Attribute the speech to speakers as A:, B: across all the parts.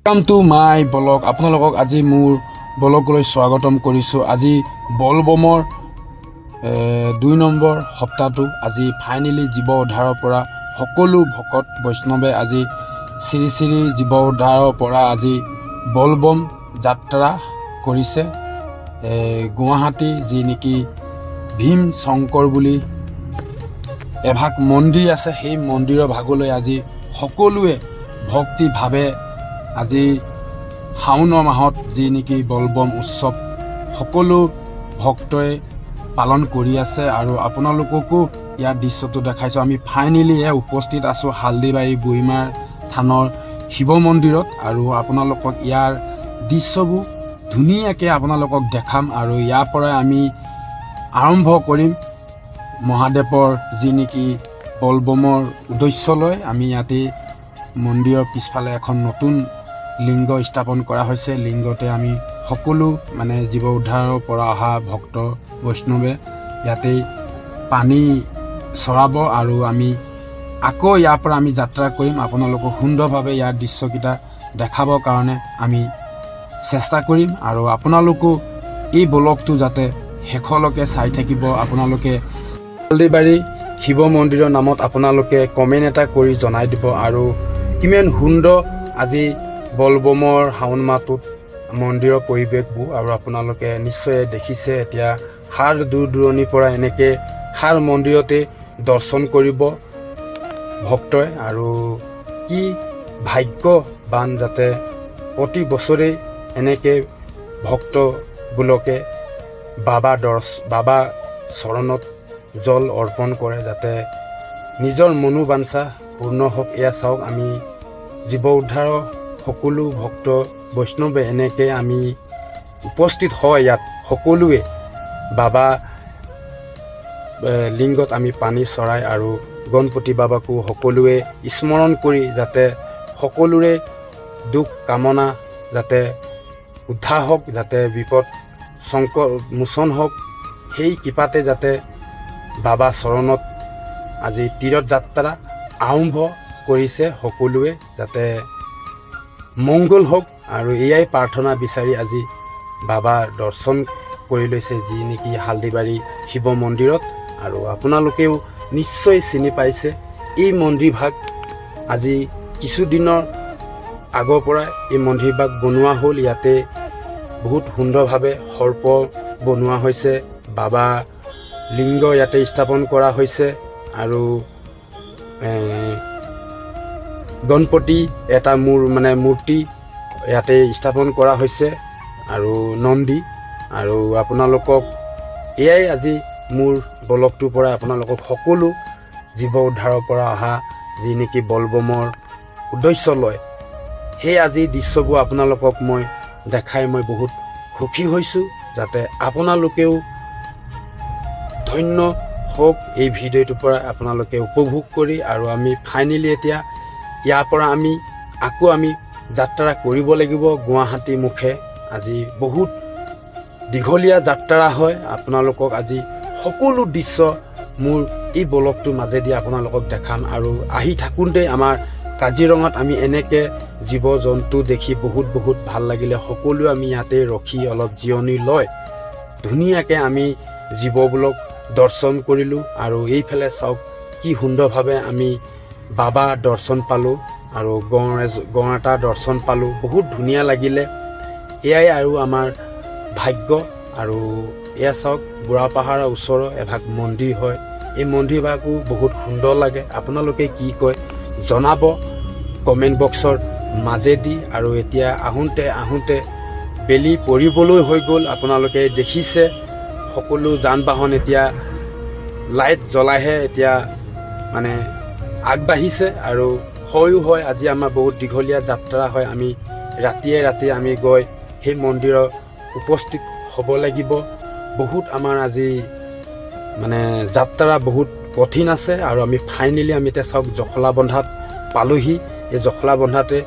A: Welcome to my blog. আপোনালোকক আজি মোৰ ব্লগলৈ স্বাগতম কৰিছো। আজি বলবমৰ 2 নম্বৰ সপ্তাহটো আজি ফাইনালি জীৱ উদ্ধাৰৰ পৰা সকলো ভকত বৈষ্ণৱে আজি শ্ৰী শ্ৰী জীৱ উদ্ধাৰৰ পৰা আজি বলবম যাত্ৰা কৰিছে। গুৱাহাটী যি নেকি ভীম শংকৰ বুলি এভাগ মন্দিৰ আছে, সেই মন্দিৰৰ ভাগলৈ আজি সকলোৱে ভক্তি ভাৱে আজি শাওণ মাহত যি নেকি বলবম উৎসৱ সকলো ভক্তই পালন কৰি আছে। আৰু আপোনালোককো ইয়াৰ দৃশ্যটো দেখাইছোঁ। আমি ফাইনেলি উপস্থিত আছোঁ হালদিবাৰী বুঢ়ীমাৰ থানৰ শিৱ মন্দিৰত আৰু আপোনালোকক ইয়াৰ দৃশ্যবোৰ ধুনীয়াকৈ আপোনালোকক দেখাম। আৰু ইয়াৰ পৰাই আমি আৰম্ভ কৰিম মহাদেৱৰ যি নেকি বলবমৰ উদ্দেশ্যলৈ। আমি ইয়াতে মন্দিৰৰ পিছফালে এখন নতুন লিংগ স্থাপন কৰা হৈছে। লিংগতে আমি সকলো জীৱ উদ্ধাৰৰ পৰা অহা ভক্ত বৈষ্ণৱে ইয়াতে পানী চৰাব আৰু আমি আকৌ ইয়াৰ পৰা আমি যাত্ৰা কৰিম। আপোনালোকক সুন্দৰভাৱে ইয়াৰ দৃশ্যকেইটা দেখাবৰ কাৰণে আমি চেষ্টা কৰিম। আৰু আপোনালোকো এই ব্লগটো যাতে শেষলৈকে চাই থাকিব। আপোনালোকে হালদিবাৰী শিৱ মন্দিৰৰ নামত আপোনালোকে কমেণ্ট এটা কৰি জনাই দিব। আৰু কিমান সুন্দৰ আজি বলবমৰ শাওণ মাহটোত মন্দিৰৰ পৰিৱেশবোৰ আৰু আপোনালোকে নিশ্চয় দেখিছে। এতিয়া সাৰ দূৰ দূৰণিৰ পৰা এনেকৈ সাৰ মন্দিৰতে দৰ্শন কৰিব ভক্তই। আৰু কি ভাগ্যৱান যাতে প্ৰতি বছৰে এনেকৈ ভক্তবোৰকে বাবা চৰণত জল অৰ্পণ কৰে, যাতে নিজৰ মনোবাঞ্ছা পূৰ্ণ হওক। এয়া চাওক, আমি জীৱ উদ্ধাৰৰ সকলো ভক্ত বৈষ্ণৱে এনেকৈ আমি উপস্থিত হয় ইয়াত সকলোৱে বাবা লিংগত আমি পানী চৰাই আৰু গণপতি বাবাকো সকলোৱে স্মৰণ কৰি যাতে সকলোৰে দুখ কামনা যাতে উদ্ধাৰ হওক, যাতে বিপদ সংকট মোচন হওক, সেই কৃপাতে যাতে বাবা চৰণত আজি তীৰ্থ যাত্ৰা আৰম্ভ কৰিছে। সকলোৱে যাতে মংগল হওক আৰু এয়াই প্ৰাৰ্থনা বিচাৰি আজি বাবা দৰ্শন কৰি লৈছে যি নেকি হালদিবাৰী শিৱ মন্দিৰত। আৰু আপোনালোকেও নিশ্চয় চিনি পাইছে এই মন্দিৰভাগ। আজি কিছুদিনৰ আগৰ পৰা এই মন্দিৰভাগ বনোৱা হ'ল। ইয়াতে বহুত সুন্দৰভাৱে সৰ্প বনোৱা হৈছে, বাবা লিংগ ইয়াতে স্থাপন কৰা হৈছে আৰু গণপতি এটা মূৰ্তি ইয়াতে স্থাপন কৰা হৈছে আৰু নন্দী। আৰু আপোনালোকক এয়াই আজি মোৰ ব্লগটোৰ পৰা আপোনালোকক সকলো জীৱ উদ্ধাৰৰ পৰা অহা যি নেকি বলবমৰ উদ্দেশ্য লয় সেই আজি দৃশ্যবোৰ আপোনালোকক মই দেখাই মই বহুত সুখী হৈছোঁ। যাতে আপোনালোকেও ধন্য হওক এই ভিডিঅ'টোৰ পৰা আপোনালোকে উপভোগ কৰি। আৰু আমি ফাইনেলি এতিয়া ইয়াৰ পৰা আমি আকৌ যাত্ৰা কৰিব লাগিব গুৱাহাটী মুখে। আজি বহুত দীঘলীয়া যাত্ৰা হয়। আপোনালোকক আজি সকলো দৃশ্য মোৰ এই ব্লগটোৰ মাজেদি আপোনালোকক দেখাম। আৰু আহি থাকোঁতে আমাৰ কাজিৰঙাত আমি এনেকৈ জীৱ জন্তু দেখি বহুত ভাল লাগিলে। সকলোৱে আমি ইয়াতে ৰখি অলপ জিৰণি লৈ ধুনীয়াকৈ আমি জীৱবোৰক দৰ্শন কৰিলোঁ। আৰু এইফালে চাওক কি সুন্দৰভাৱে আমি বাবা দৰ্শন পালোঁ আৰু গঁড় এটা দৰ্শন পালোঁ। বহুত ধুনীয়া লাগিলে। এয়াই আৰু আমাৰ ভাগ্য। আৰু এয়া চাওক বুঢ়া পাহাৰৰ ওচৰৰ এভাগ মন্দিৰ হয়। এই মন্দিৰভাগো বহুত সুন্দৰ লাগে। আপোনালোকে কি কয় জনাব কমেণ্ট বক্সৰ মাজেদি। আৰু এতিয়া আহোঁতে বেলি পৰিবলৈ হৈ গ'ল। আপোনালোকে দেখিছে সকলো যান বাহন এতিয়া লাইট জ্বলাইহে এতিয়া আগবাঢ়িছে। আৰু হয় আজি আমাৰ বহুত দীঘলীয়া যাত্ৰা হয়। আমি ৰাতিয়ে আমি গৈ সেই মন্দিৰত উপস্থিত হ'ব লাগিব। বহুত আমাৰ আজি যাত্ৰা বহুত কঠিন আছে। আৰু আমি ফাইনেলি এতিয়া চাওক জখলাবন্ধাত পালোহি। এই জখলাবন্ধাতে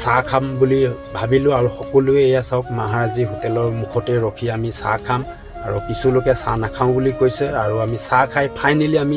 A: চাহ খাম বুলি ভাবিলোঁ আৰু সকলোৱে এয়া চাওক মহাৰাজী হোটেলৰ মুখতে ৰখি আমি চাহ খাম। আৰু কিছু লোকে চাহ নাখাওঁ বুলি কৈছে। আৰু আমি চাহ খাই ফাইনেলি আমি